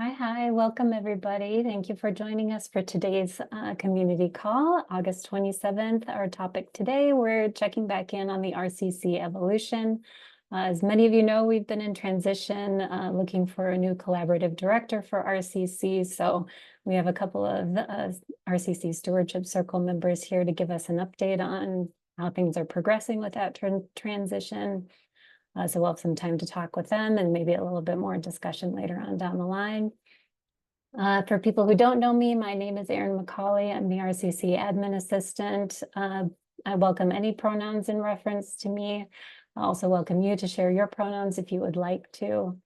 Hi, welcome everybody. Thank you for joining us for today's community call, August 27th. Our topic today, we're checking back in on the RCC evolution. As many of you know, we've been in transition, looking for a new collaborative director for RCC. So we have a couple of RCC Stewardship Circle members here to give us an update on how things are progressing with that transition. So we'll have some time to talk with them and maybe a little bit more discussion later on down the line. For people who don't know me, my name is Erin McCauley. I'm the RCC admin assistant. I welcome any pronouns in reference to me. I also welcome you to share your pronouns if you would like to.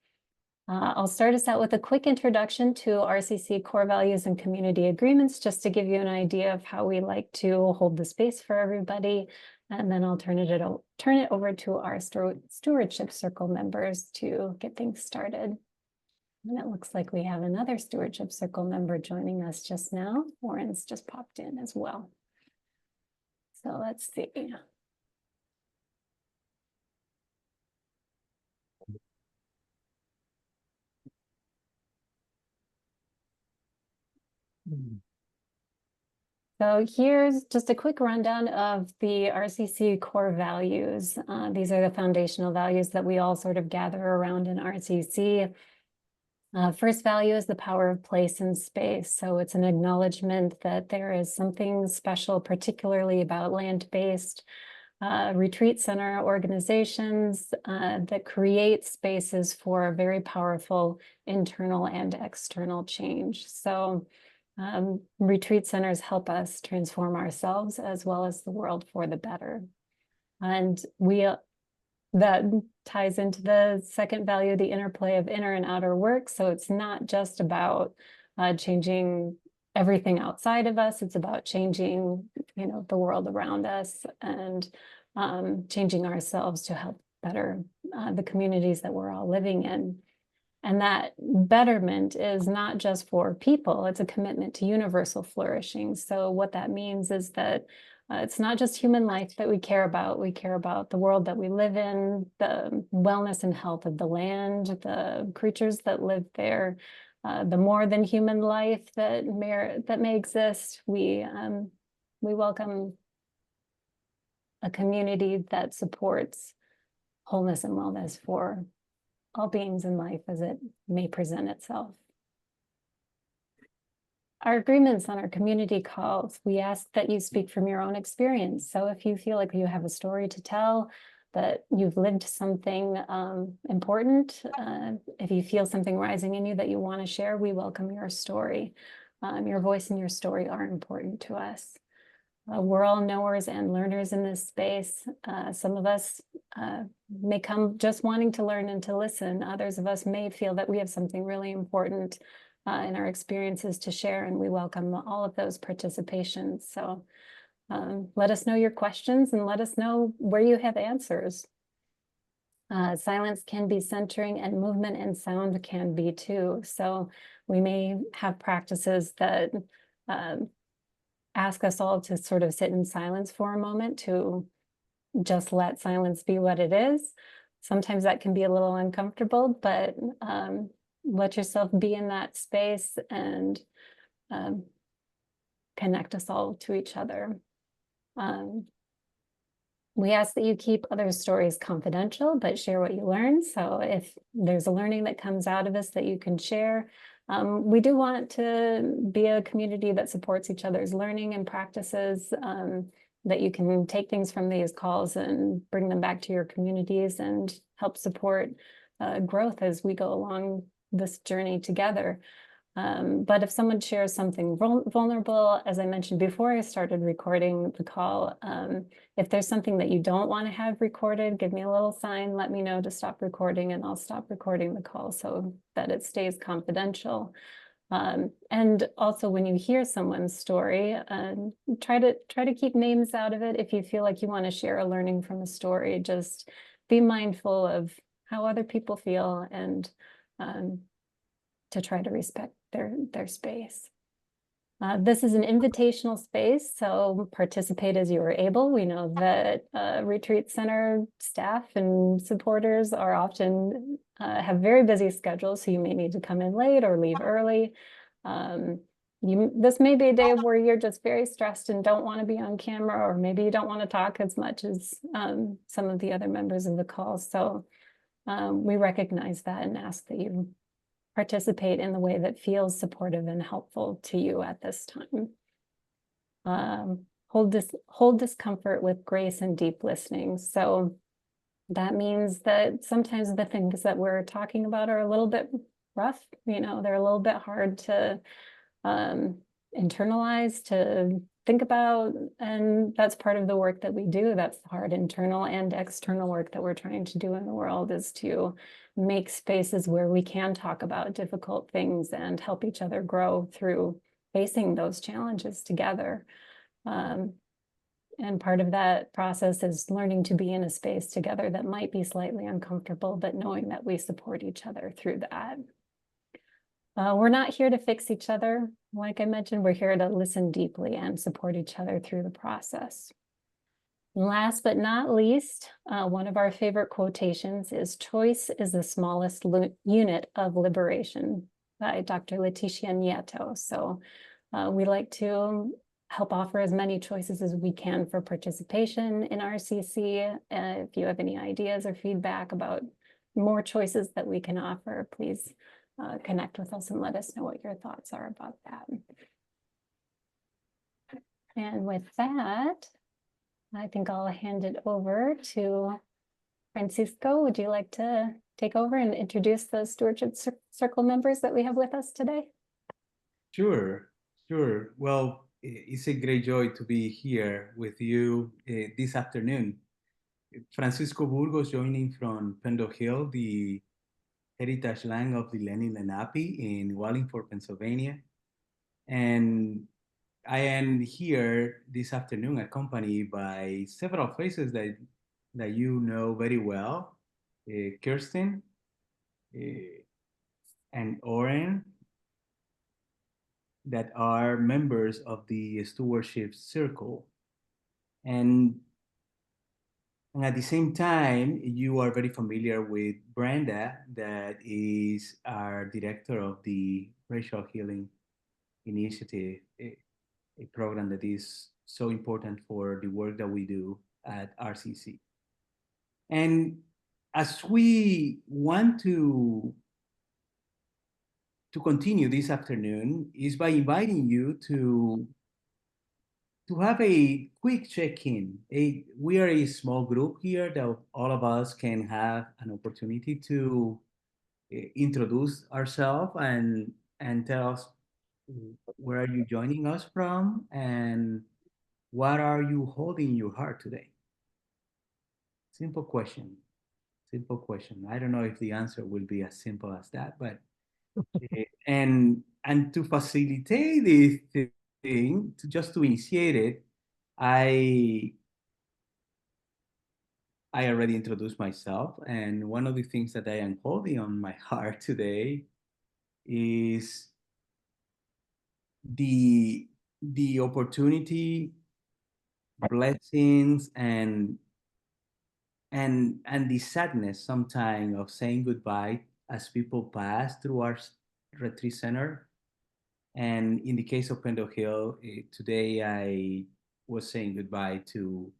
I'll start us out with a quick introduction to RCC core values and community agreements, just to give you an idea of how we like to hold the space for everybody. And then I'll turn it over to our stewardship circle members to get things started. And it looks like we have another stewardship circle member joining us just now. Warren's just popped in as well. So let's see. So here's just a quick rundown of the RCC core values. These are the foundational values that we all sort of gather around in RCC. First value is the power of place and space. So it's an acknowledgement that there is something special, particularly about land-based retreat center organizations that create spaces for very powerful internal and external change. So retreat centers help us transform ourselves as well as the world for the better. And that ties into the second value, the interplay of inner and outer work. So it's not just about changing everything outside of us. It's about changing, the world around us and changing ourselves to help better the communities that we're all living in. And that betterment is not just for people, it's a commitment to universal flourishing. So what that means is that it's not just human life that we care about. We care about the world that we live in, the wellness and health of the land, the creatures that live there, the more than human life that may exist. We welcome a community that supports wholeness and wellness for all beings in life as it may present itself. Our agreements on our community calls, we ask that you speak from your own experience. So if you feel like you have a story to tell, that you've lived something important, if you feel something rising in you that you want to share, we welcome your story. Your voice and your story are important to us. We're all knowers and learners in this space. Some of us may come just wanting to learn and to listen. Others of us may feel that we have something really important in our experiences to share, and we welcome all of those participations. So let us know your questions and let us know where you have answers. Silence can be centering, and movement and sound can be too. So we may have practices that ask us all to sort of sit in silence for a moment, to just let silence be what it is. Sometimes that can be a little uncomfortable, but let yourself be in that space and connect us all to each other. We ask that you keep other stories confidential, but share what you learn. So if there's a learning that comes out of this that you can share, we do want to be a community that supports each other's learning and practices, that you can take things from these calls and bring them back to your communities and help support growth as we go along this journey together. But if someone shares something vulnerable, as I mentioned before I started recording the call, if there's something that you don't want to have recorded, give me a little sign, let me know to stop recording, and I'll stop recording the call so that it stays confidential. And also when you hear someone's story, try to keep names out of it. If you feel like you want to share a learning from a story, just be mindful of how other people feel and to try to respect their space. This is an invitational space, so participate as you are able. We know that retreat center staff and supporters are often have very busy schedules, so you may need to come in late or leave early. This may be a day where you're just very stressed and don't want to be on camera, or maybe you don't want to talk as much as some of the other members of the call. So we recognize that and ask that you participate in the way that feels supportive and helpful to you at this time. Hold discomfort with grace and deep listening. So that means that sometimes the things that we're talking about are a little bit rough, you know, they're a little bit hard to internalize, to think about, and that's part of the work that we do. That's the hard internal and external work that we're trying to do in the world, is to make spaces where we can talk about difficult things and help each other grow through facing those challenges together. And part of that process is learning to be in a space together that might be slightly uncomfortable, but knowing that we support each other through that. We're not here to fix each other. Like I mentioned, we're here to listen deeply and support each other through the process. And last but not least, one of our favorite quotations is "Choice is the smallest unit of liberation" by Dr. Leticia Nieto. So we like to help offer as many choices as we can for participation in RCC. If you have any ideas or feedback about more choices that we can offer, please connect with us and let us know what your thoughts are about that. And with that, I think I'll hand it over to Francisco. Would you like to take over and introduce the Stewardship Circle members that we have with us today? Sure. Well, it's a great joy to be here with you this afternoon. Francisco Burgos joining from Pendle Hill, the heritage land of the Lenni Lenape in Wallingford, Pennsylvania. And I am here this afternoon accompanied by several faces that you know very well, Kirsten and Oren, that are members of the Stewardship Circle. And at the same time, you are very familiar with Brenda, that is our director of the Racial Healing Initiative, a program that is so important for the work that we do at RCC. And as we want to continue this afternoon, is by inviting you to have a quick check-in. We are a small group here that all of us can have an opportunity to introduce ourselves and tell us where are you joining us from and what are you holding in your heart today. Simple question. I don't know if the answer will be as simple as that, but and to facilitate this thing, to initiate it, I already introduced myself, and one of the things that I am holding on my heart today is the opportunity, blessings, and the sadness sometimes of saying goodbye as people pass through our retreat center. And in the case of Pendle Hill, today I was saying goodbye to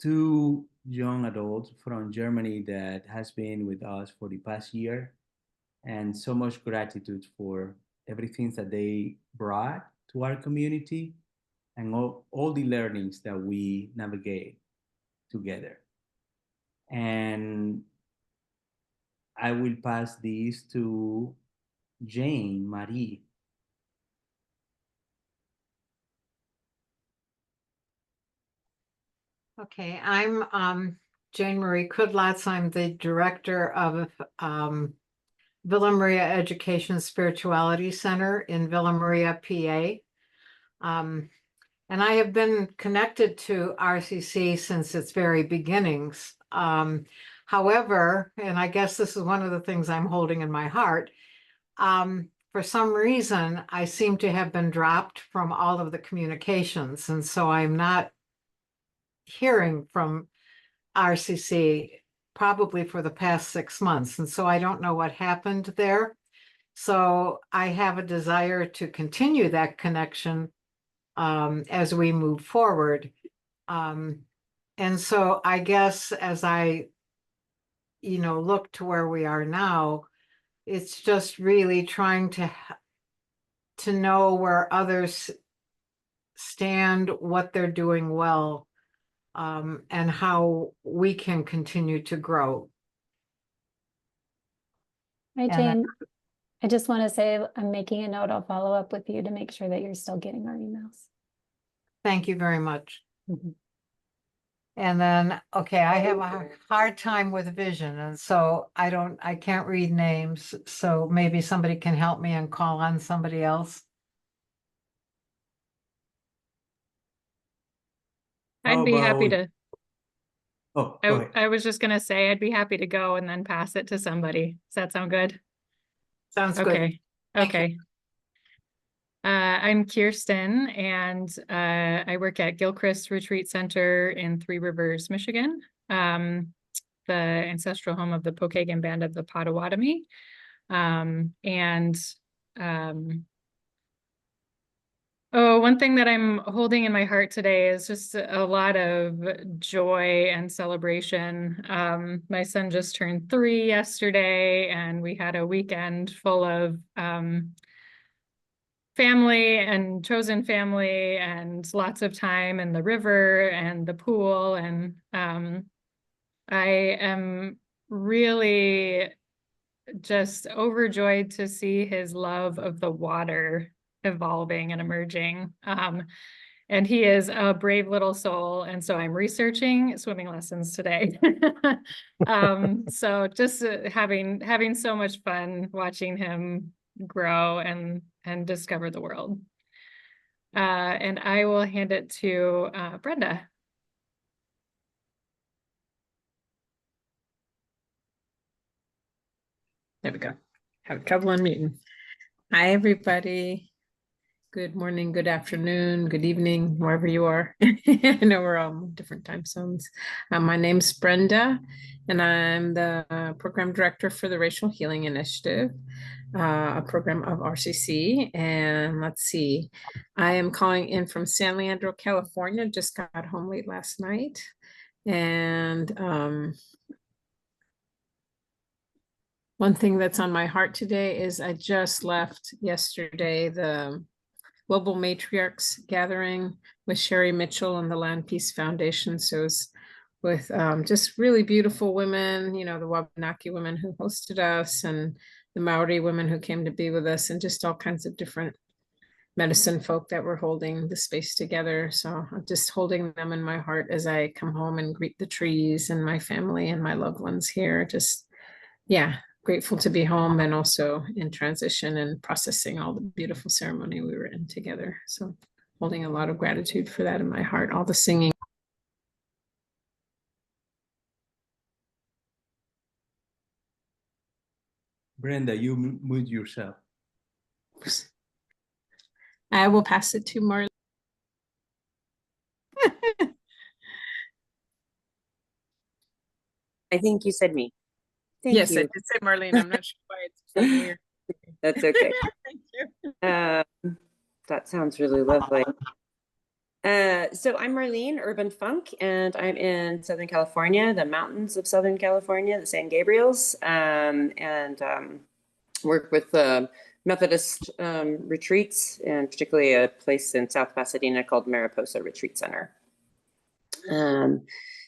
two young adults from Germany that has been with us for the past year, and so much gratitude for everything that they brought to our community and all the learnings that we navigate together. And I will pass these to Jane Marie. Okay, I'm Jane Marie Kudlatz. I'm the director of Villa Maria Education Spirituality Center in Villa Maria, PA. And I have been connected to RCC since its very beginnings. However, and I guess this is one of the things I'm holding in my heart, for some reason, I seem to have been dropped from all of the communications. And so I'm not hearing from RCC probably for the past 6 months. And so I don't know what happened there. So I have a desire to continue that connection as we move forward. And so I guess as I, look to where we are now, it's just really trying to know where others stand, what they're doing well, and how we can continue to grow. Hi, And Jane. I just want to say I'm making a note. I'll follow up with you to make sure that you're still getting our emails. thank you very much. Mhm. And then, okay, I have a hard time with vision, and so I can't read names, so maybe somebody can help me and call on somebody else. I'd be happy about- to, Oh, go ahead. I was just gonna say, I'd be happy to go and then pass it to somebody. Does that sound good? Sounds good. Okay, Thank you. okay. I'm Kirsten and I work at Gilchrist Retreat Center in Three Rivers, Michigan. The ancestral home of the Pokagon Band of the Potawatomi. Oh, one thing that I'm holding in my heart today is just a lot of joy and celebration. My son just turned 3 yesterday, and we had a weekend full of family and chosen family and lots of time in the river and the pool. And I am really just overjoyed to see his love of the water evolving and emerging. And he is a brave little soul. And so I'm researching swimming lessons today. So just having so much fun watching him grow and discover the world. And I will hand it to Brenda. There we go. Have trouble unmuting. Hi, everybody. Good morning, good afternoon, good evening, wherever you are. I know we're all in different time zones. My name's Brenda, and I'm the program director for the Racial Healing Initiative, a program of RCC. And let's see, I am calling in from San Leandro, California. Just got home late last night. And one thing that's on my heart today is I just left yesterday the Global Matriarchs Gathering with Sherry Mitchell and the Land Peace Foundation. So it's with just really beautiful women, the Wabanaki women who hosted us and the Maori women who came to be with us, and just all kinds of different medicine folk that were holding the space together. So I'm just holding them in my heart as I come home and greet the trees and my family and my loved ones here. Just, yeah, grateful to be home and also in transition and processing all the beautiful ceremony we were in together. So holding a lot of gratitude for that in my heart, all the singing. Brenda, you mute yourself. I will pass it to Marlene. I think you said me. Thank Yes, I you. did say Marlene. I'm not sure why it's so weird. That's okay. Thank you. That sounds really lovely. So I'm Marlene Urban Funk, and I'm in Southern California, the mountains of Southern California, the San Gabriels, and work with Methodist retreats, and particularly a place in South Pasadena called Mariposa Retreat Center.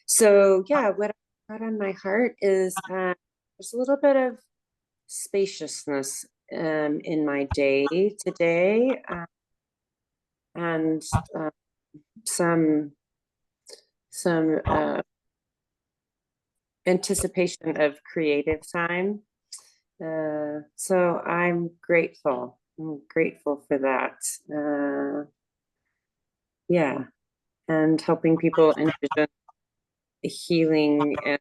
So yeah, what I got on my heart is there's a little bit of spaciousness in my day today, and some anticipation of creative time. So I'm grateful for that. Yeah, and helping people envision healing and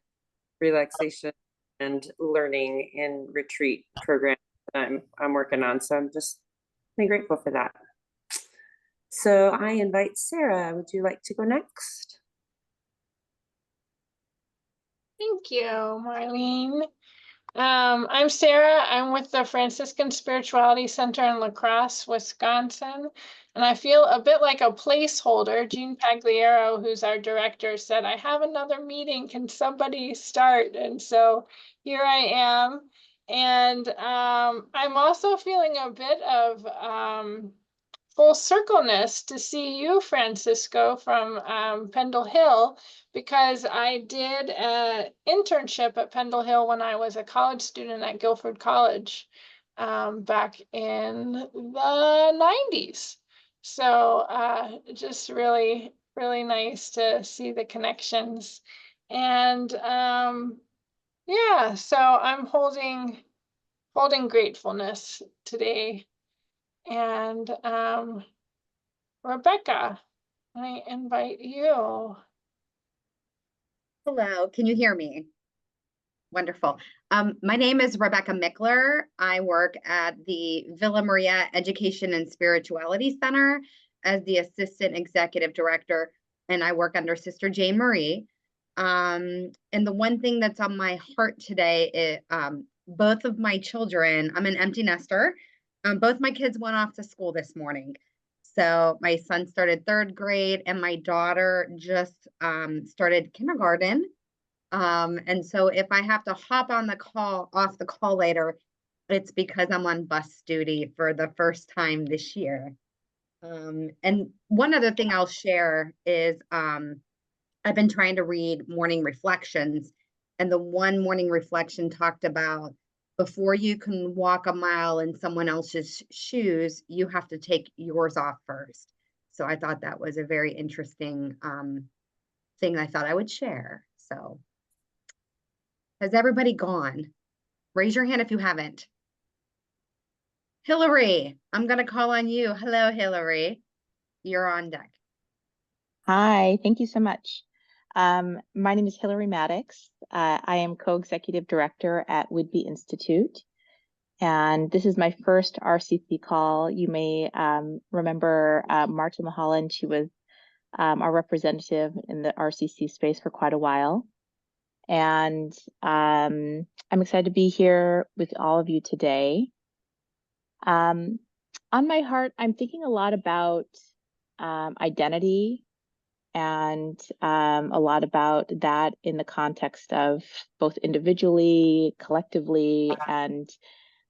relaxation and learning in retreat programs that I'm working on. So I'm just really grateful for that. So I invite Sarah. Would you like to go next? Thank you, Marlene. I'm Sarah. I'm with the Franciscan Spirituality Center in La Crosse, Wisconsin. And I feel a bit like a placeholder. Jean Pagliaro, who's our director, said, I have another meeting. Can somebody start? And so here I am. And I'm also feeling a bit of full circleness to see you, Francisco, from Pendle Hill, because I did an internship at Pendle Hill when I was a college student at Guilford College back in the 90s. So just really, really nice to see the connections. And yeah, so I'm holding gratefulness today. And Rebecca, I invite you. Hello, can you hear me? Wonderful. My name is Rebecca Mickler. I work at the Villa Maria Education and Spirituality Center as the Assistant Executive Director, and I work under Sister Jane Marie. And the one thing that's on my heart today is both of my children, I'm an empty nester. Both my kids went off to school this morning. So my son started 3rd grade and my daughter just started kindergarten. And so if I have to hop on the call, off the call later, it's because I'm on bus duty for the first time this year. And one other thing I'll share is I've been trying to read morning reflections, and the one morning reflection talked about before you can walk a mile in someone else's shoes, you have to take yours off first. So I thought that was a very interesting thing I thought I would share. So has everybody gone? Raise your hand if you haven't. Hillary, I'm going to call on you. Hello, Hillary. You're on deck. Hi, thank you so much. My name is Hillary Maddox. I am co-executive director at Whidbey Institute. And this is my first RCC call. You may remember Marta Mahalan. She was our representative in the RCC space for quite a while. And I'm excited to be here with all of you today. On my heart, I'm thinking a lot about identity and a lot about that in the context of both individually, collectively, and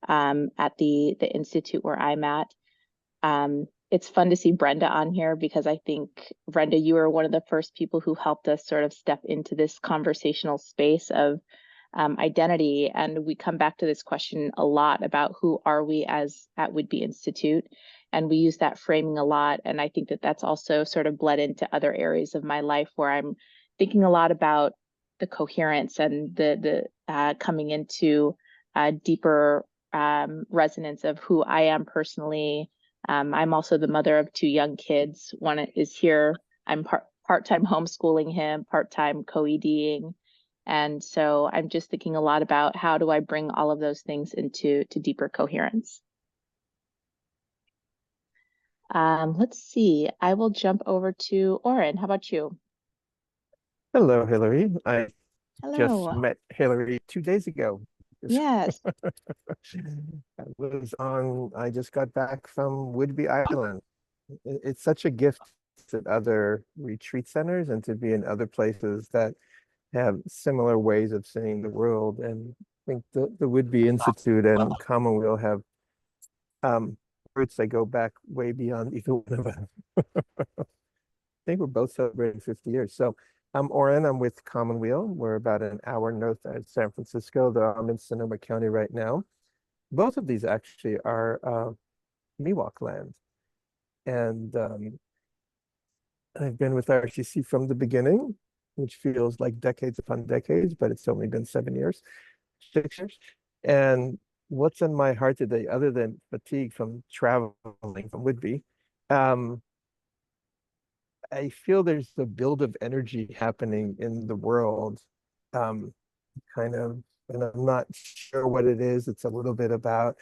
at the institute where I'm at. It's fun to see Brenda on here because I think, Brenda, you were one of the first people who helped us sort of step into this conversational space of identity. And we come back to this question a lot about who are we as at Whidbey Institute. And we use that framing a lot. And I think that that's also sort of bled into other areas of my life where I'm thinking a lot about the coherence and the coming into a deeper resonance of who I am personally. I'm also the mother of 2 young kids. One is here. I'm part-time homeschooling him, part-time co-EDing. And so I'm just thinking a lot about how do I bring all of those things into deeper coherence. Let's see, I will jump over to Oren. How about you? Hello, Hillary. I Hello. just met Hillary 2 days ago. Yes. I just got back from Whidbey Island. It's such a gift at other retreat centers and to be in other places that have similar ways of seeing the world. And I think the Whidbey Institute and Commonweal have roots that go back way beyond either one of us. I think we're both celebrating 50 years. So I'm Oren, I'm with Commonweal. We're about an hour north of San Francisco, though I'm in Sonoma County right now. Both of these actually are Miwok land. And I've been with RCC from the beginning, which feels like decades upon decades, but it's only been 7 years, 6 years. And what's in my heart today, other than fatigue from traveling from Whidbey, I feel there's the build of energy happening in the world, kind of, and I'm not sure what it is. It's a little bit about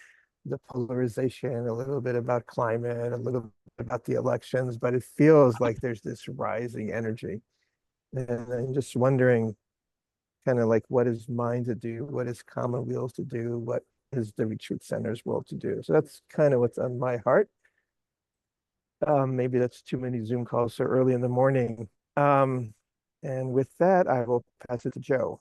the polarization, a little bit about climate, a little bit about the elections, but it feels like there's this rising energy. And I'm just wondering, kind of like what is mine to do, what is Commonweal's to do, what is the retreat center's role to do. So that's kind of what's on my heart. Maybe that's too many Zoom calls so early in the morning. And with that, I will pass it to Joe.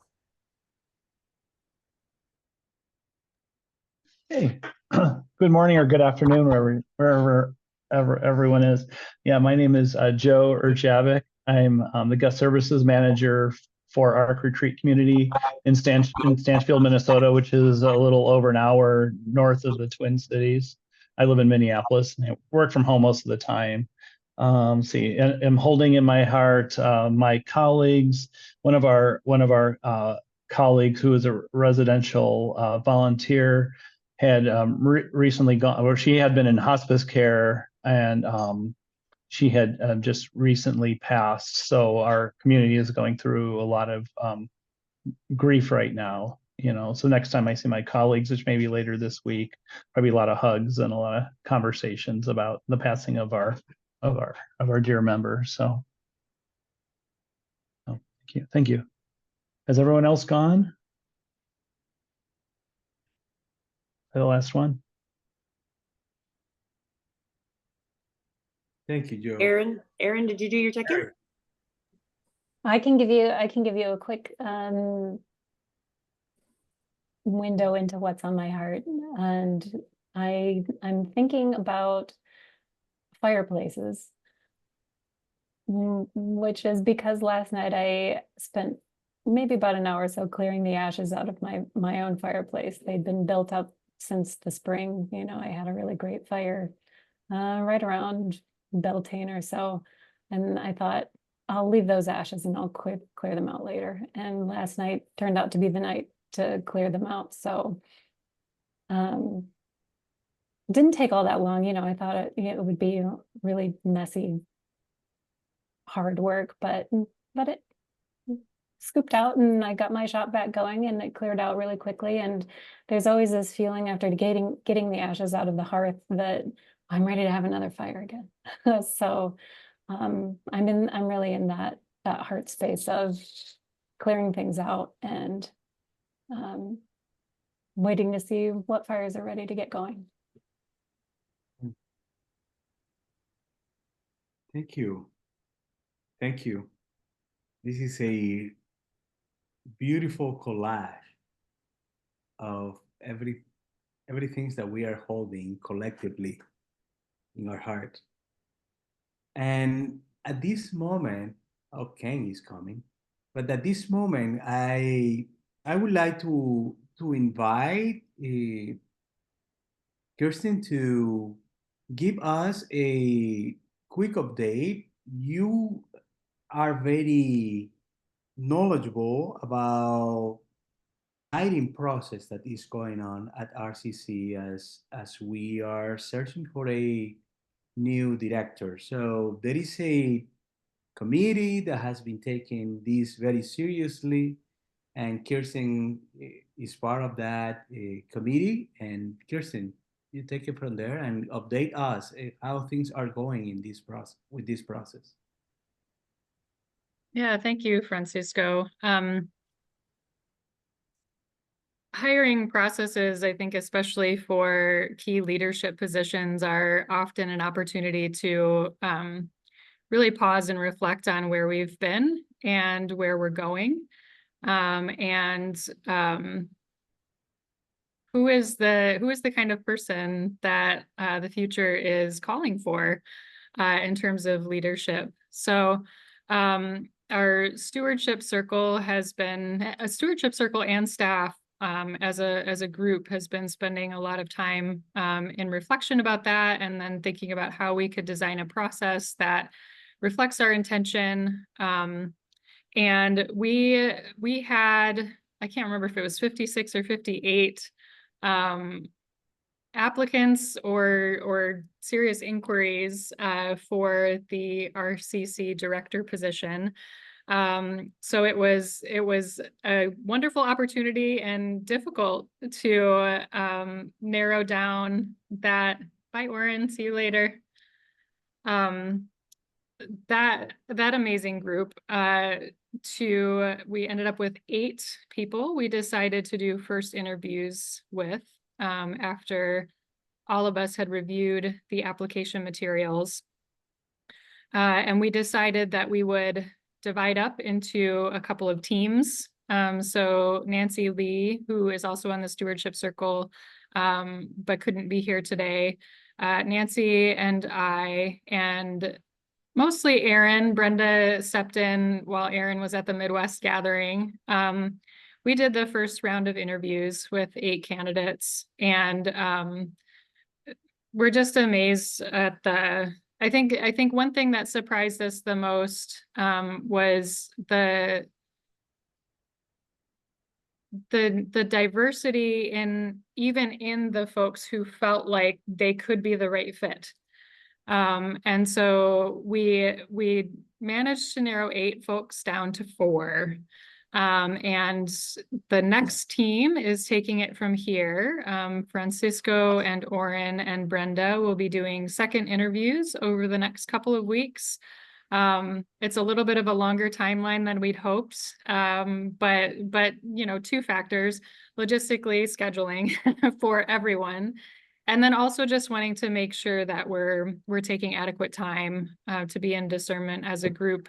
Hey, good morning or good afternoon, wherever everyone is. Yeah, my name is Joe Urjavik. I'm the guest services manager for our retreat community in Stanchfield, Minnesota, which is a little over an hour north of the Twin Cities. I live in Minneapolis and I work from home most of the time. I'm holding in my heart my colleagues. One of our colleagues who is a residential volunteer had recently gone, or she had been in hospice care, and she had just recently passed. So our community is going through a lot of grief right now. So next time I see my colleagues, which may be later this week, probably a lot of hugs and a lot of conversations about the passing of our dear member. So thank you. Has everyone else gone? The last one. Thank you, Joe. Aaron, did you do your check-in? I can give you a quick window into what's on my heart, and I'm thinking about fireplaces, which is because last night I spent maybe about an hour or so clearing the ashes out of my own fireplace. They'd been built up since the spring. I had a really great fire right around Beltane or so, and I thought I'll leave those ashes and I'll clear them out later. And last night turned out to be the night to clear them out. So didn't take all that long. I thought it would be really messy, hard work, but it scooped out and I got my shop back going and it cleared out really quickly. And there's always this feeling after getting the ashes out of the hearth that I'm ready to have another fire again. So I'm really in that heart space of clearing things out and waiting to see what fires are ready to get going. Thank you. Thank you. This is a beautiful collage of everything that we are holding collectively in our heart. And at this moment, Ken is coming, but at this moment, I would like to invite Kirsten to give us a quick update. You are very knowledgeable about hiring process that is going on at RCC as we are searching for a new director. So there is a committee that has been taking this very seriously, and Kirsten is part of that committee. And Kirsten, you take it from there and update us how things are going in this process with this process. Yeah, thank you, Francisco. Hiring processes, I think, especially for key leadership positions, are often an opportunity to really pause and reflect on where we've been and where we're going, and who is the kind of person that the future is calling for in terms of leadership. So our stewardship circle has been a stewardship circle and staff as a group has been spending a lot of time in reflection about that, and then thinking about how we could design a process that reflects our intention. And we had, I can't remember if it was 56 or 58 applicants or serious inquiries for the RCC director position. So it was a wonderful opportunity and difficult to narrow down that. Bye, Oren, see you later. That amazing group. we ended up with 8 people we decided to do first interviews with after all of us had reviewed the application materials. And we decided that we would divide up into a couple of teams. So Nancy Lee, who is also on the Stewardship Circle, but couldn't be here today, Nancy and I, and mostly Aaron. Brenda stepped in while Aaron was at the Midwest gathering. We did the first round of interviews with 8 candidates, and we're just amazed at I think one thing that surprised us the most was the diversity even in the folks who felt like they could be the right fit. And so we managed to narrow 8 folks down to 4. And the next team is taking it from here. Francisco and Oren and Brenda will be doing second interviews over the next couple of weeks. It's a little bit of a longer timeline than we'd hoped, but you know, 2 factors: logistically scheduling for everyone, and then also just wanting to make sure that we're taking adequate time to be in discernment as a group,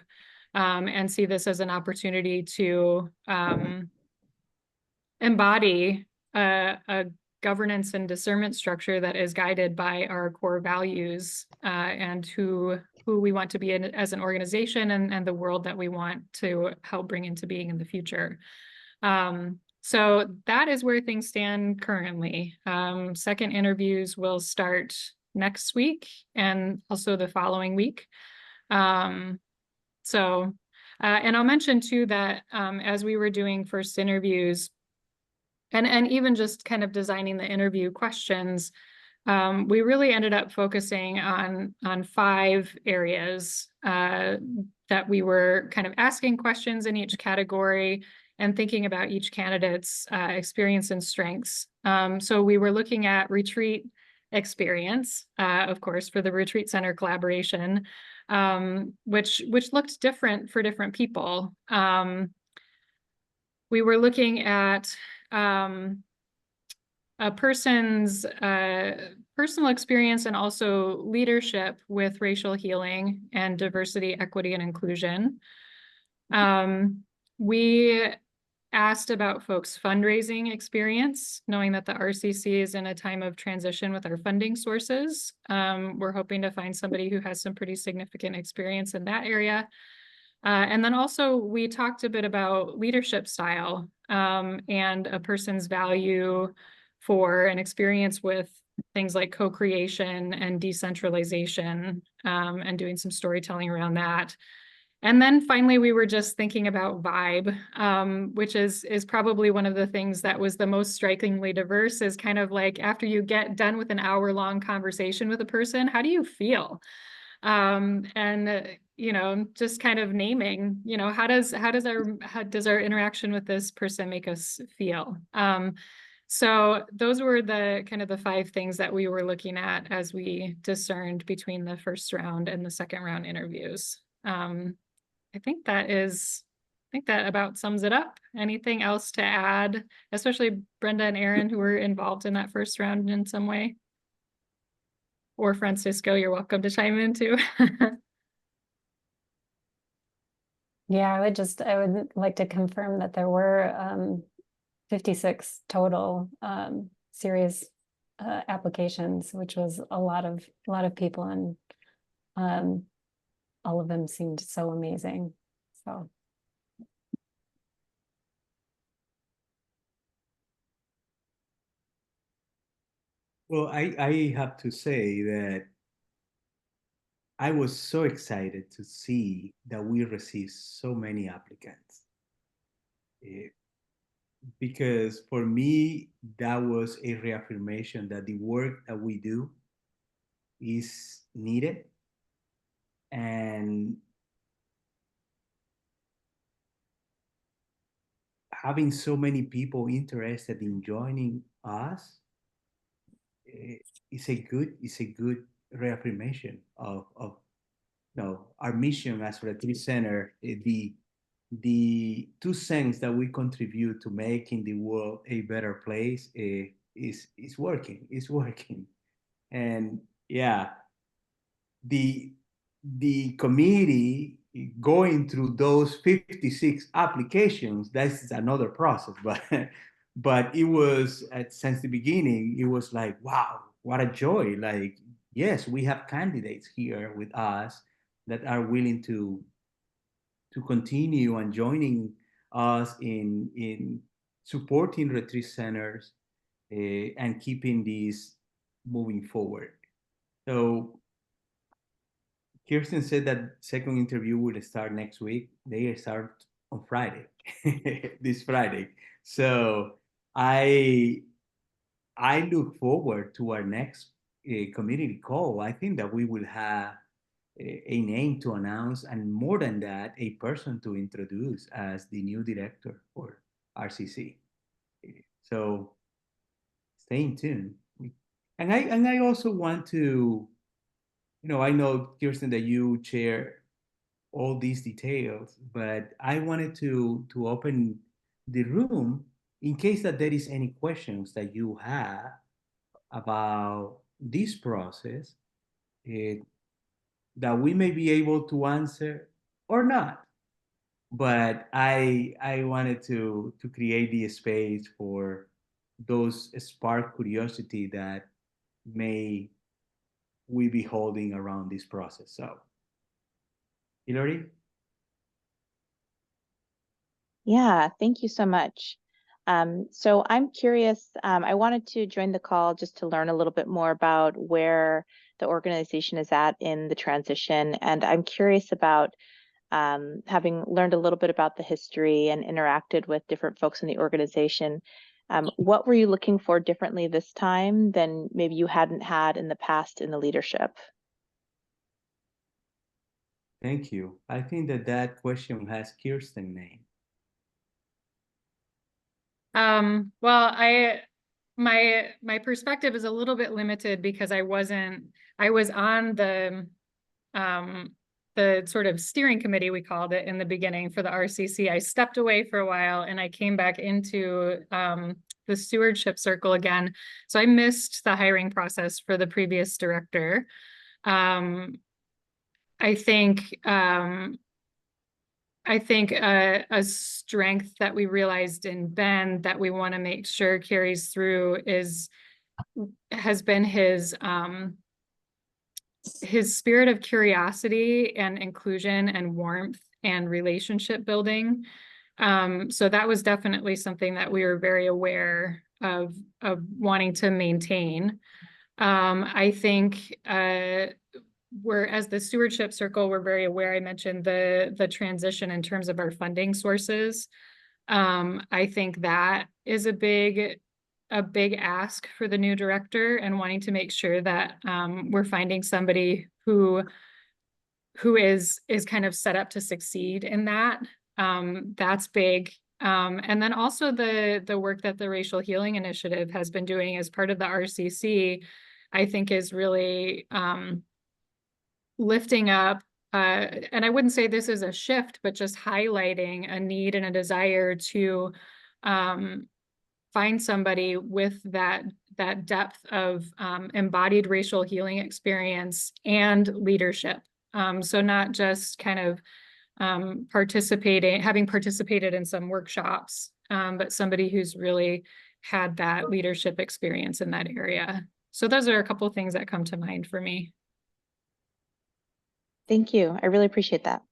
and see this as an opportunity to embody a governance and discernment structure that is guided by our core values, and who we want to be in as an organization, and the world that we want to help bring into being in the future. So that is where things stand currently. Second interviews will start next week and also the following week. And I'll mention too that as we were doing first interviews, and even just kind of designing the interview questions, we really ended up focusing on 5 areas that we were kind of asking questions in each category and thinking about each candidate's experience and strengths. So we were looking at retreat experience, of course, for the retreat center collaboration, which looked different for different people. We were looking at a person's personal experience and also leadership with racial healing and diversity, equity, and inclusion. We asked about folks' fundraising experience, knowing that the RCC is in a time of transition with our funding sources. We're hoping to find somebody who has some pretty significant experience in that area. And then also we talked a bit about leadership style, and a person's value for an experience with things like co-creation and decentralization, and doing some storytelling around that. And then finally, we were just thinking about vibe, which is probably one of the things that was the most strikingly diverse, is kind of like after you get done with an hour-long conversation with a person, how do you feel? And you know, just kind of naming, you know, how does our interaction with this person make us feel? So those were the kind of the 5 things that we were looking at as we discerned between the first round and the second round interviews. I think that about sums it up. Anything else to add, especially Brenda and Aaron, who were involved in that first round in some way? Or Francisco, you're welcome to chime in too. Yeah, I would like to confirm that there were 56 total serious applications, which was a lot of people, and all of them seemed so amazing. So. Well, I have to say that I was so excited to see that we received so many applicants. Because for me, that was a reaffirmation that the work that we do is needed. And having so many people interested in joining us is a good reaffirmation of you know, our mission as a retreat center, the the 2 cents that we contribute to making the world a better place is working. It's working. And yeah, the committee going through those 56 applications, that's another process, but it was since the beginning, it was like, wow, what a joy. Like, yes, we have candidates here with us that are willing to continue and joining us in supporting retreat centers and keeping these moving forward. So Kirsten said that second interview will start next week. They start on Friday, this Friday. So I look forward to our next community call. I think that we will have a name to announce, and more than that, a person to introduce as the new director for RCC. So stay tuned. And I also want to, I know, Kirsten, that you share all these details, but I wanted to open the room in case that there is any questions that you have about this process that we may be able to answer or not. But I wanted to create the space for those spark curiosity that may we be holding around this process. So, Hillary? Yeah, thank you so much. So I'm curious, I wanted to join the call just to learn a little bit more about where the organization is at in the transition. And I'm curious about having learned a little bit about the history and interacted with different folks in the organization. What were you looking for differently this time than maybe you hadn't had in the past in the leadership? Thank you. I think that question has Kirsten's name. Well, my perspective is a little bit limited because I was on the sort of steering committee, we called it in the beginning, for the RCC. I stepped away for a while and I came back into the Stewardship Circle again. So I missed the hiring process for the previous director. I think a strength that we realized in Ben that we want to make sure carries through has been his spirit of curiosity and inclusion and warmth and relationship building. So that was definitely something that we were very aware of wanting to maintain. I think we're, as the Stewardship Circle, we're very aware. I mentioned the transition in terms of our funding sources. I think that is a big ask for the new director, and wanting to make sure that we're finding somebody who is kind of set up to succeed in that. That's big. And then also the work that the Racial Healing Initiative has been doing as part of the RCC, I think is really lifting up, and I wouldn't say this is a shift, but just highlighting a need and a desire to find somebody with that depth of embodied racial healing experience and leadership. So not just kind of having participated in some workshops, but somebody who's really had that leadership experience in that area. So those are a couple of things that come to mind for me. Thank you. I really appreciate that.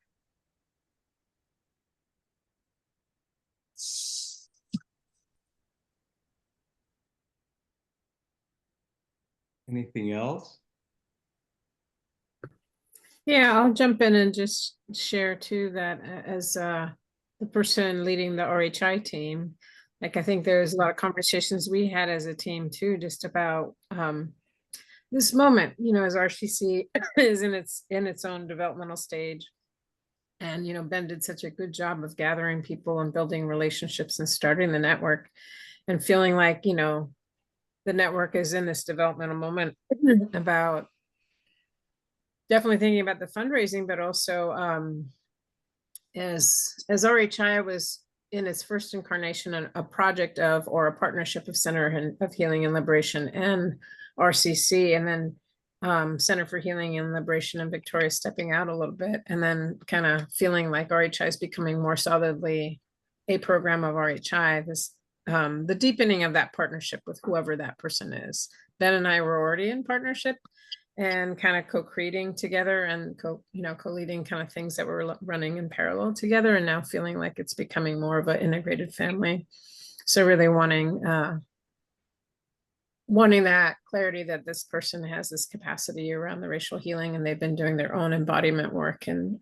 Anything else? Yeah, I'll jump in and just share too that as the person leading the RHI team, like I think there's a lot of conversations we had as a team too, just about this moment, as RCC is in its own developmental stage. And, Ben did such a good job of gathering people and building relationships and starting the network, and feeling like, the network is in this developmental moment about definitely thinking about the fundraising, but also as RHI was in its first incarnation, a project of, or a partnership of Center of Healing and Liberation and RCC, and then Center for Healing and Liberation and Victoria stepping out a little bit, and then kind of feeling like RHI is becoming more solidly a program of RHI. This the deepening of that partnership with whoever that person is. Ben and I were already in partnership and kind of co-creating together and co-leading kind of things that were running in parallel together, and now feeling like it's becoming more of an integrated family. So really wanting that clarity that this person has this capacity around the racial healing, and they've been doing their own embodiment work and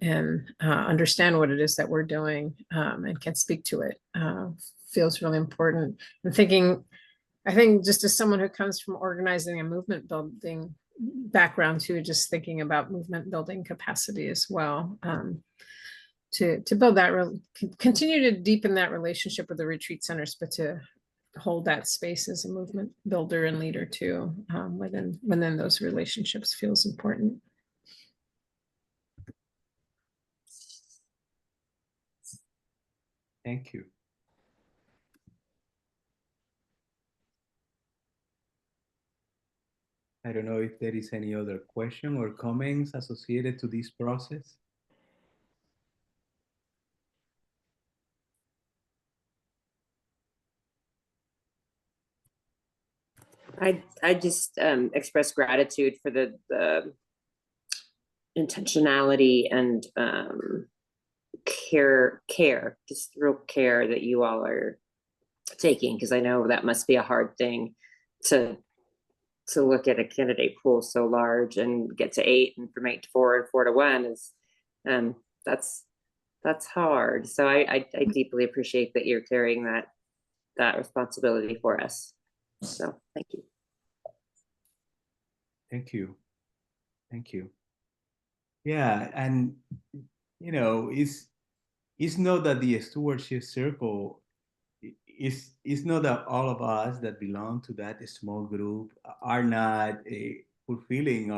understand what it is that we're doing, and can speak to it, feels really important. And I think just as someone who comes from organizing and movement building background too, just thinking about movement building capacity as well, to build that, continue to deepen that relationship with the retreat centers, but to hold that space as a movement builder and leader too, within those relationships feels important. Thank you. I don't know if there is any other question or comments associated to this process. I just express gratitude for the intentionality and care, just real care that you all are taking, because I know that must be a hard thing to look at a candidate pool so large and get to 8, and from 8 to 4 and 4 to 1 is that's hard. So I deeply appreciate that you're carrying that responsibility for us. So thank you. Thank you. Thank you. Yeah, and it's not that the stewardship circle is not that all of us that belong to that small group are not fulfilling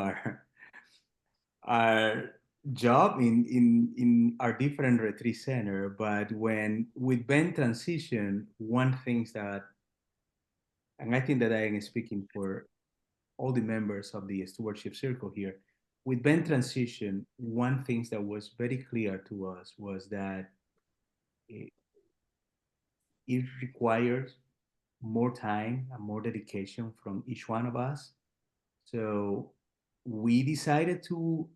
our job in our different retreat center. But when with Ben transition, one thing that, and I think that I am speaking for all the members of the stewardship circle here, with Ben transition, one thing that was very clear to us was that it requires more time and more dedication from each one of us. So we decided to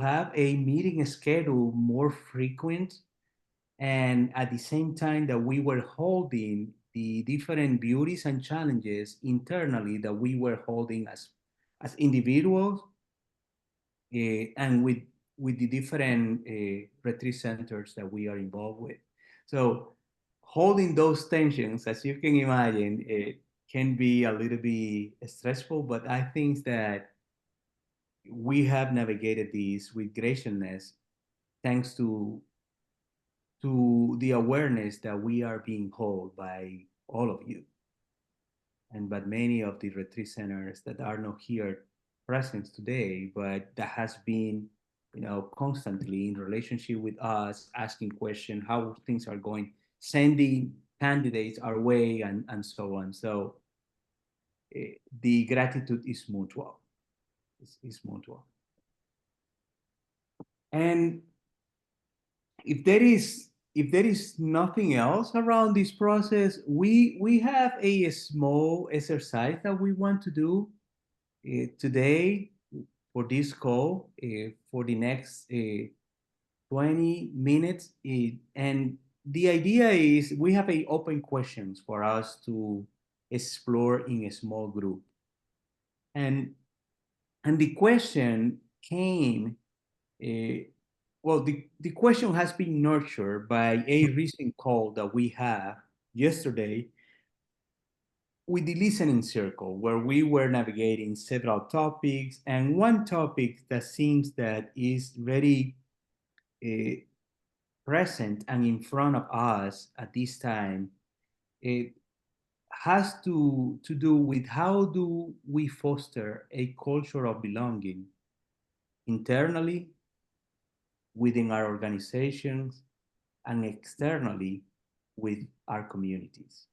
have a meeting schedule more frequent, and at the same time that we were holding the different beauties and challenges internally that we were holding as individuals, and with the different retreat centers that we are involved with. So holding those tensions, as you can imagine, it can be a little bit stressful, but I think that we have navigated this with graciousness, thanks to the awareness that we are being held by all of you, and but many of the retreat centers that are not here present today, but that has been, constantly in relationship with us, asking questions, how things are going, sending candidates our way, and so on. So the gratitude is mutual. It's mutual. And if there is nothing else around this process, we have a small exercise that we want to do today for this call, for the next 20 minutes. And the idea is we have open questions for us to explore in a small group. And the question came, well, the question has been nurtured by a recent call that we had yesterday with the listening circle, where we were navigating several topics, and one topic that seems that is very present and in front of us at this time, it has to do with how do we foster a culture of belonging internally, within our organizations, and externally with our communities.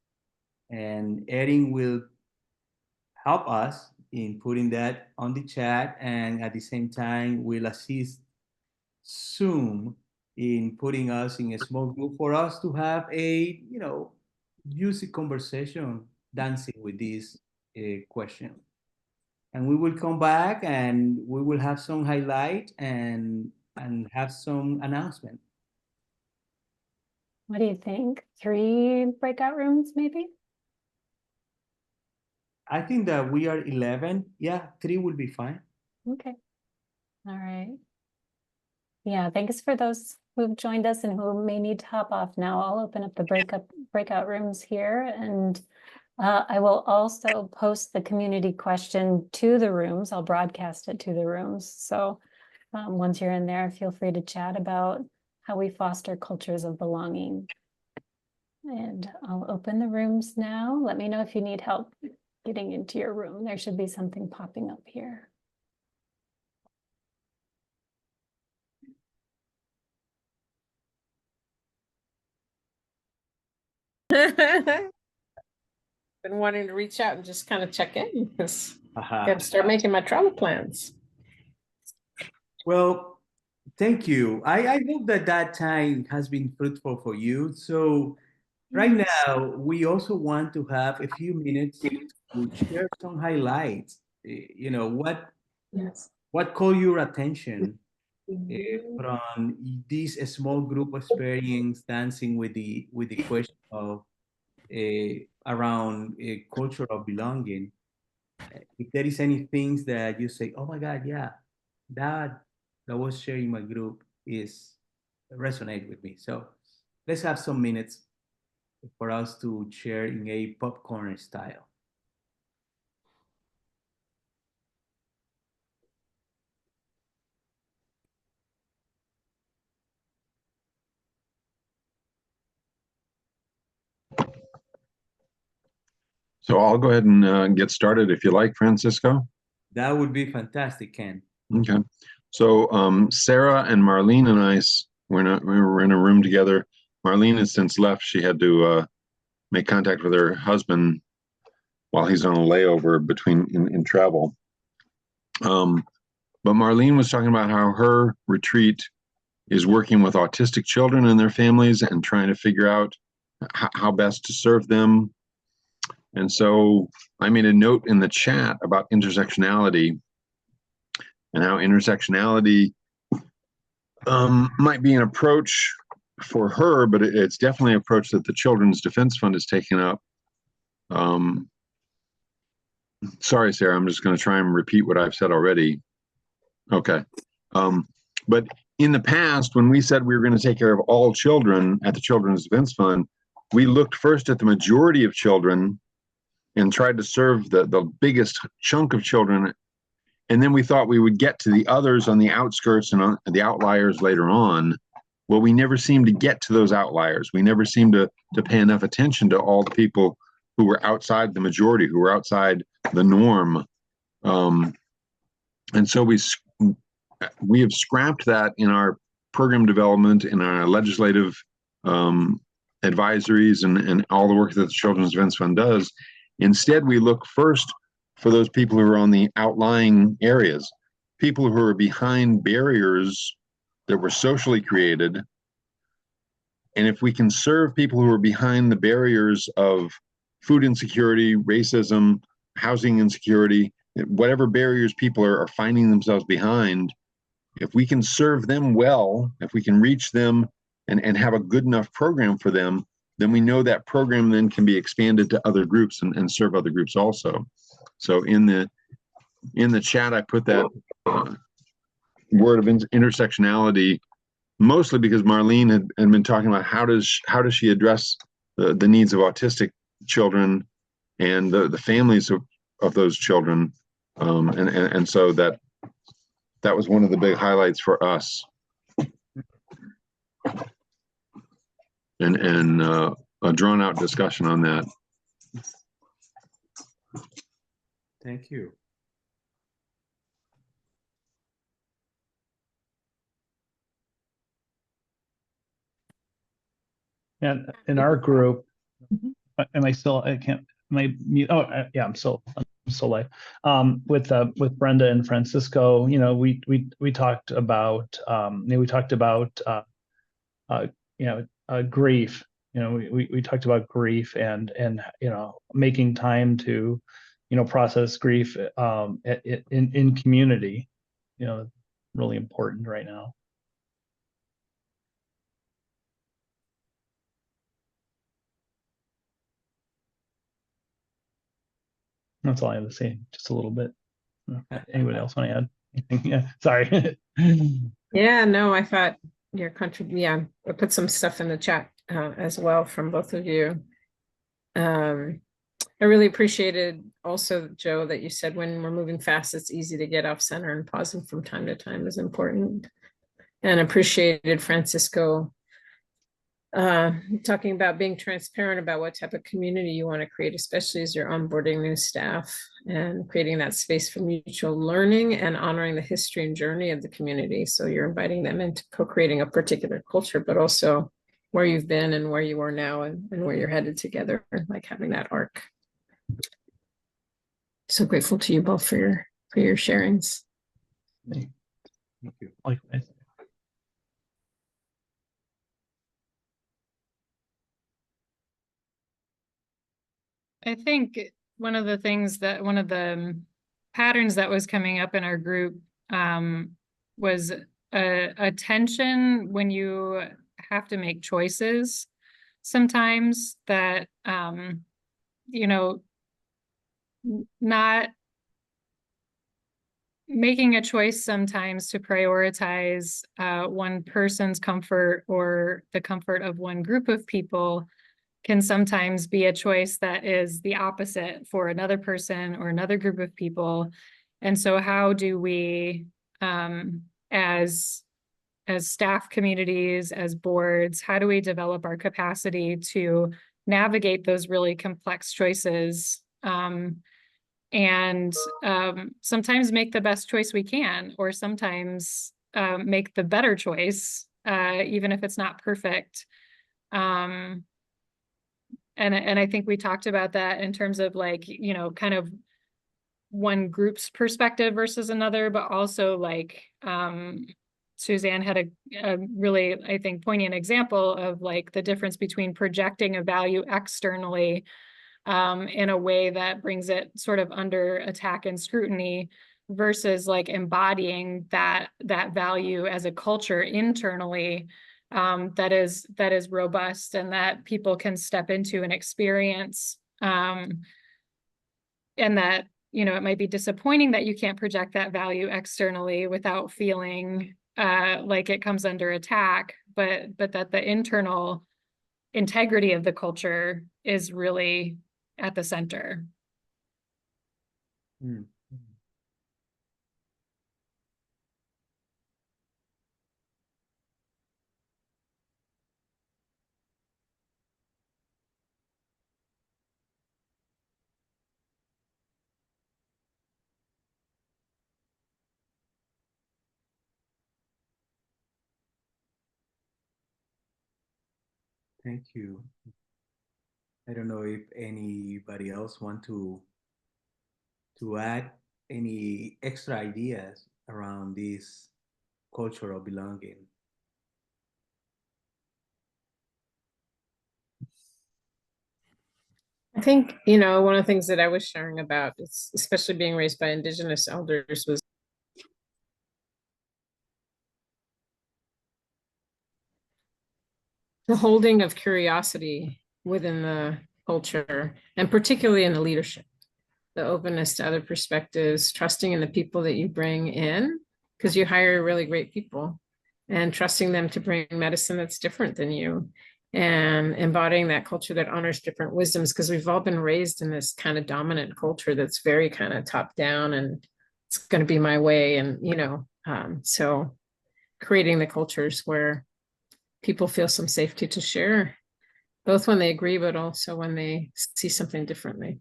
And Erin will help us in putting that on the chat, and at the same time will assist Zoom in putting us in a small group for us to have a, juicy conversation dancing with this question. And we will come back and we will have some highlight and have some announcement. What do you think? 3 breakout rooms, maybe? I think that we are 11. Yeah, 3 will be fine. Okay. All right. Yeah, thanks for those who've joined us and who may need to hop off now. I'll open up the breakout rooms here, and I will also post the community question to the rooms. I'll broadcast it to the rooms. So once you're in there, feel free to chat about how we foster cultures of belonging. And I'll open the rooms now. Let me know if you need help getting into your room. There should be something popping up here. Been wanting to reach out and just kind of check in because I got to start making my travel plans. Well, thank you. I hope that time has been fruitful for you. So right now, we also want to have a few minutes to share some highlights. What caught your attention from this small group experience dancing with the question of around a culture of belonging? If there is any things that you say, oh my God, yeah, that was sharing my group is resonate with me. So let's have some minutes for us to share in a popcorn style. So I'll go ahead and get started if you like, Francisco. That would be fantastic, Ken. Okay. So Sarah and Marlene and I, we were in a room together. Marlene has since left. She had to make contact with her husband while he's on a layover in travel. But Marlene was talking about how her retreat is working with autistic children and their families and trying to figure out how best to serve them. And so I made a note in the chat about intersectionality and how intersectionality might be an approach for her, but it's definitely an approach that the Children's Defense Fund has taken up. Sorry, Sarah, I'm just going to try and repeat what I've said already. Okay. But in the past, when we said we were going to take care of all children at the Children's Defense Fund, we looked first at the majority of children and tried to serve the biggest chunk of children. And then we thought we would get to the others on the outskirts and on the outliers later on. Well, we never seemed to get to those outliers. We never seemed to pay enough attention to all the people who were outside the majority, who were outside the norm. And so we have scrapped that in our program development, in our legislative advisories, and all the work that the Children's Defense Fund does. Instead, we look first for those people who are on the outlying areas, people who are behind barriers that were socially created. And if we can serve people who are behind the barriers of food insecurity, racism, housing insecurity, whatever barriers people are finding themselves behind, if we can serve them well, if we can reach them and have a good enough program for them, then we know that program then can be expanded to other groups and serve other groups also. So in the chat, I put that word of intersectionality, mostly because Marlene had been talking about how does she address the needs of autistic children and the families of those children, and so that was one of the big highlights for us. And a drawn-out discussion on that. Thank you. And in our group, Mhm. am I still, I can't, am I mute? Oh, yeah, I'm still live. With Brenda and Francisco, we talked about, grief. We talked about grief and making time to, process grief in community, really important right now. That's all I have to say, just a little bit. Anybody else want to add anything? Yeah, sorry. Yeah, no, I thought your yeah, I put some stuff in the chat as well from both of you. I really appreciated also, Joe, that you said when we're moving fast, it's easy to get off center, and pausing from time to time is important. And appreciated Francisco talking about being transparent about what type of community you want to create, especially as you're onboarding new staff, and creating that space for mutual learning and honoring the history and journey of the community. So you're inviting them into co-creating a particular culture, but also where you've been and where you are now, and where you're headed together, like having that arc. So grateful to you both for your sharings. Thank you. Likewise. I think one of the patterns that was coming up in our group was a tension when you have to make choices sometimes that, not making a choice sometimes to prioritize one person's comfort or the comfort of one group of people can sometimes be a choice that is the opposite for another person or another group of people. And so how do we, as staff communities, as boards, how do we develop our capacity to navigate those really complex choices, and sometimes make the best choice we can, or sometimes make the better choice, even if it's not perfect. And I think we talked about that in terms of like, kind of one group's perspective versus another, but also like Suzanne had a really, I think, poignant example of like the difference between projecting a value externally in a way that brings it sort of under attack and scrutiny versus like embodying that value as a culture internally, that is robust and that people can step into and experience, and that, it might be disappointing that you can't project that value externally without feeling like it comes under attack, but that the internal integrity of the culture is really at the center. Mm. Thank you. I don't know if anybody else want to add any extra ideas around this cultural belonging. I think, one of the things that I was sharing about, especially being raised by Indigenous elders, was the holding of curiosity within the culture, and particularly in the leadership, the openness to other perspectives, trusting in the people that you bring in, because you hire really great people, and trusting them to bring medicine that's different than you, and embodying that culture that honors different wisdoms, because we've all been raised in this kind of dominant culture that's very kind of top down, and it's going to be my way. And, so creating the cultures where people feel some safety to share, both when they agree, but also when they see something differently.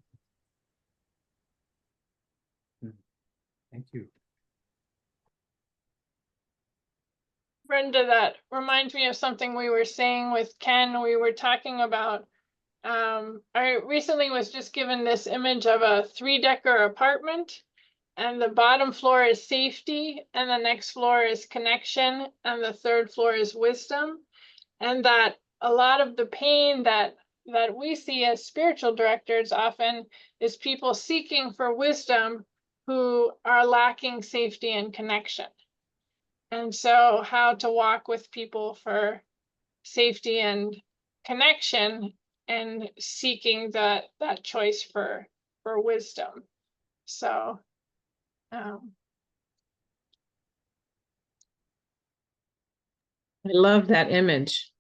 Thank you. Brenda, that reminds me of something we were saying with Ken. We were talking about, I recently was just given this image of a 3-decker apartment, and the bottom floor is safety, and the next floor is connection, and the third floor is wisdom. And that a lot of the pain that we see as spiritual directors often is people seeking for wisdom who are lacking safety and connection. And so how to walk with people for safety and connection and seeking that choice for wisdom. So I love that image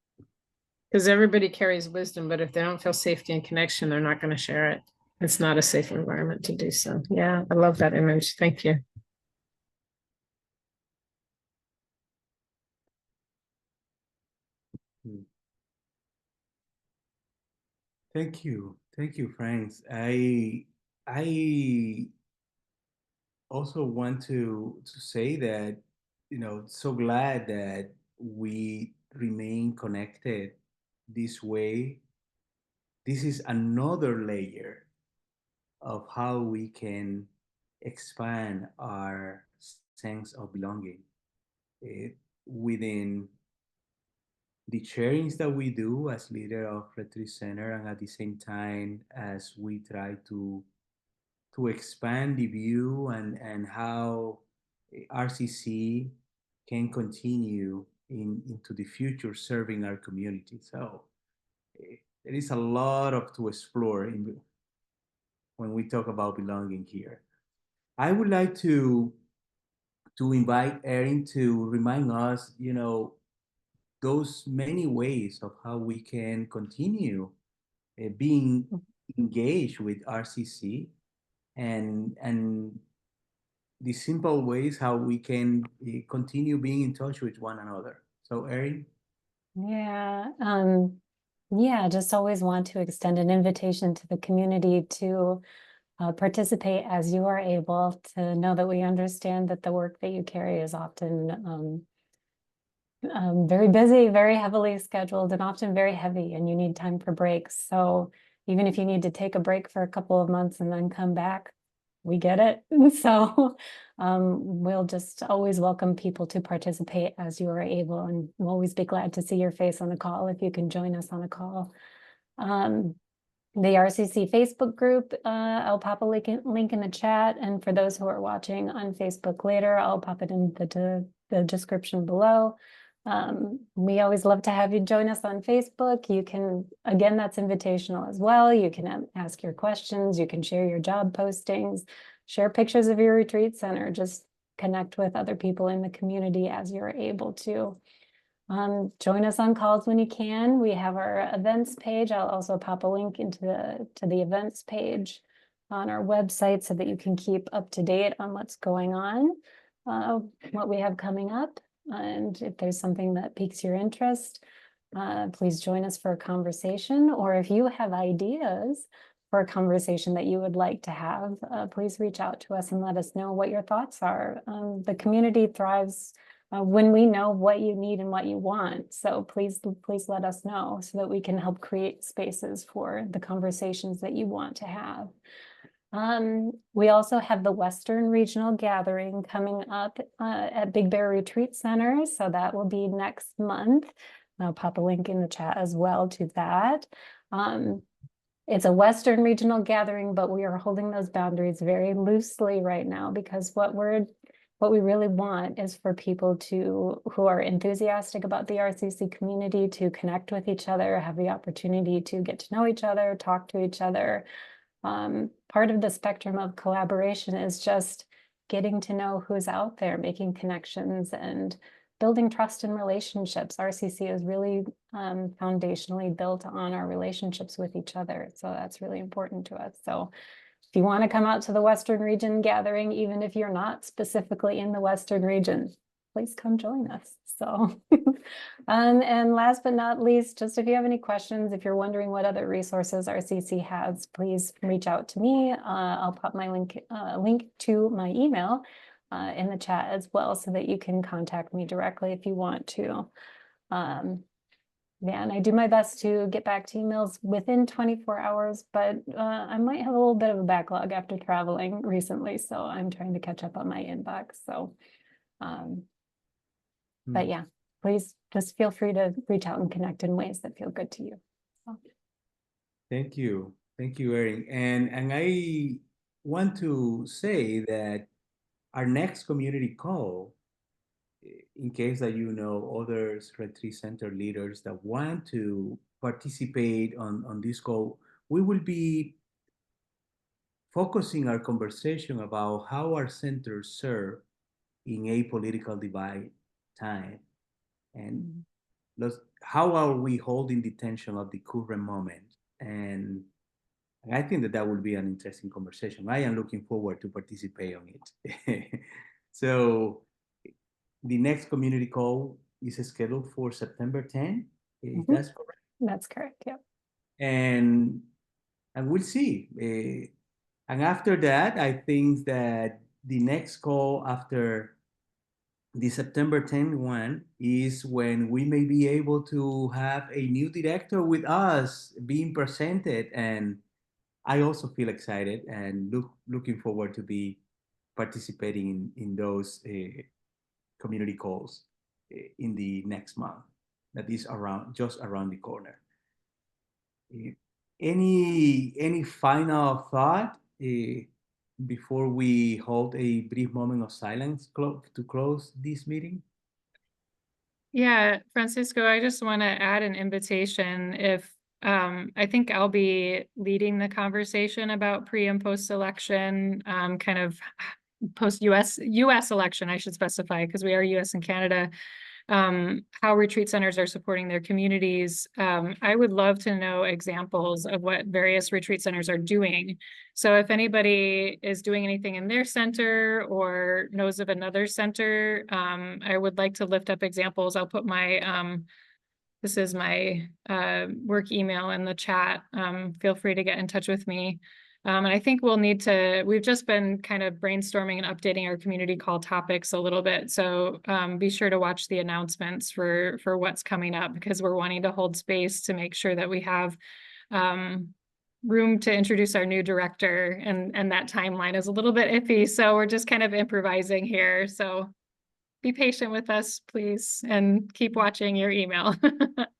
because everybody carries wisdom, but if they don't feel safety and connection, they're not going to share it. It's not a safe environment to do so. Yeah, I love that image. Thank you. Thank you, Franks. I also want to say that, so glad that we remain connected this way. This is another layer of how we can expand our sense of belonging within the sharings that we do as leader of Retreat Center, and at the same time as we try to expand the view and how RCC can continue into the future serving our community. So there is a lot to explore when we talk about belonging here. I would like to invite Erin to remind us, those many ways of how we can continue being engaged with RCC and the simple ways how we can continue being in touch with one another. So Erin? Yeah, just always want to extend an invitation to the community to participate as you are able, to know that we understand that the work that you carry is often very busy, very heavily scheduled, and often very heavy, and you need time for breaks. So even if you need to take a break for a couple of months and then come back, we get it. So we'll just always welcome people to participate as you are able, and we'll always be glad to see your face on a call if you can join us on a call. The RCC Facebook group, I'll pop a link in the chat, and for those who are watching on Facebook later, I'll pop it in the description below. We always love to have you join us on Facebook. You can, again, that's invitational as well. You can ask your questions, you can share your job postings, share pictures of your retreat center, just connect with other people in the community as you're able to. Join us on calls when you can. We have our events page. I'll also pop a link into the events page on our website so that you can keep up to date on what's going on, what we have coming up. And if there's something that piques your interest, please join us for a conversation. Or if you have ideas for a conversation that you would like to have, please reach out to us and let us know what your thoughts are. The community thrives when we know what you need and what you want. So please let us know so that we can help create spaces for the conversations that you want to have. We also have the Western Regional Gathering coming up at Big Bear Retreat Center. So that will be next month. I'll pop a link in the chat as well to that. It's a Western Regional Gathering, but we are holding those boundaries very loosely right now, because what we really want is for people who are enthusiastic about the RCC community to connect with each other, have the opportunity to get to know each other, talk to each other. Part of the spectrum of collaboration is just getting to know who's out there, making connections and building trust and relationships. RCC is really foundationally built on our relationships with each other. So that's really important to us. So if you want to come out to the Western Region Gathering, even if you're not specifically in the Western region, please come join us. So, and last but not least, just if you have any questions, if you're wondering what other resources RCC has, please reach out to me. I'll pop my link to my email in the chat as well, so that you can contact me directly if you want to. Yeah, and I do my best to get back to emails within 24 hours, but I might have a little bit of a backlog after traveling recently, so I'm trying to catch up on my inbox. So, but yeah, please just feel free to reach out and connect in ways that feel good to you. So. Thank you, Erin. And I want to say that our next community call, in case that you know other retreat center leaders that want to participate on this call, we will be focusing our conversation about how our centers serve in a political divide time, and how are we holding the tension of the current moment. And I think that will be an interesting conversation. I am looking forward to participate on it. So the next community call is scheduled for September 10. That's correct? That's correct, yeah. And we'll see. And after that, I think that the next call after the September 10 one is when we may be able to have a new director with us being presented. And I also feel excited and looking forward to be participating in those community calls in the next month. That is just around the corner. Any final thought before we hold a brief moment of silence to close this meeting? Yeah, Francisco, I just want to add an invitation. If I think I'll be leading the conversation about pre and post election, kind of post US election, I should specify, because we are US and Canada, how retreat centers are supporting their communities. I would love to know examples of what various retreat centers are doing. So if anybody is doing anything in their center or knows of another center, I would like to lift up examples. I'll put my, this is my work email in the chat. Feel free to get in touch with me. And I think we'll need to, we've just been kind of brainstorming and updating our community call topics a little bit. So be sure to watch the announcements for what's coming up, because we're wanting to hold space to make sure that we have room to introduce our new director, and that timeline is a little bit iffy. So we're just kind of improvising here. So be patient with us, please, and keep watching your email.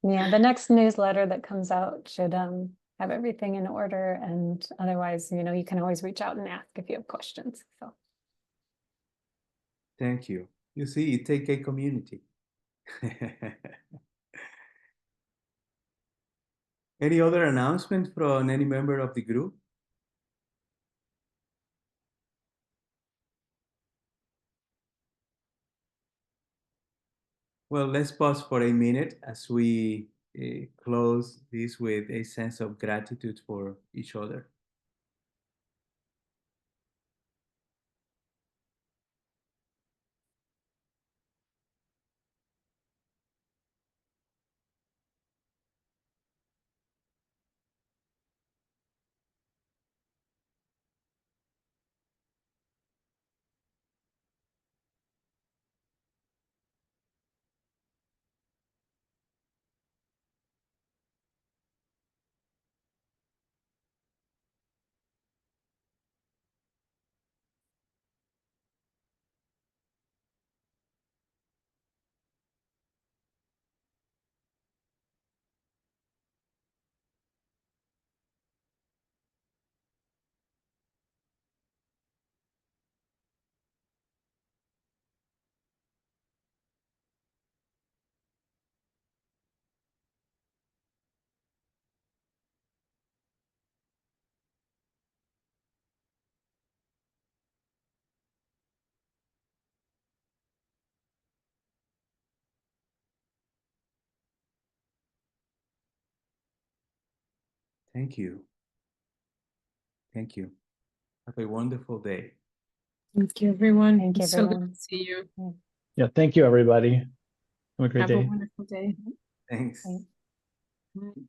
Yeah, the next newsletter that comes out should have everything in order, and otherwise, you can always reach out and ask if you have questions. So thank you. You see, it takes a community. Any other announcement from any member of the group? Well, let's pause for a minute as we close this with a sense of gratitude for each other. Thank you. Thank you. Have a wonderful day. Thank you, everyone. thank you, It's so good everyone. to see you. Yeah, thank you, everybody. Have a great Have a day. wonderful day. Thanks. Thanks.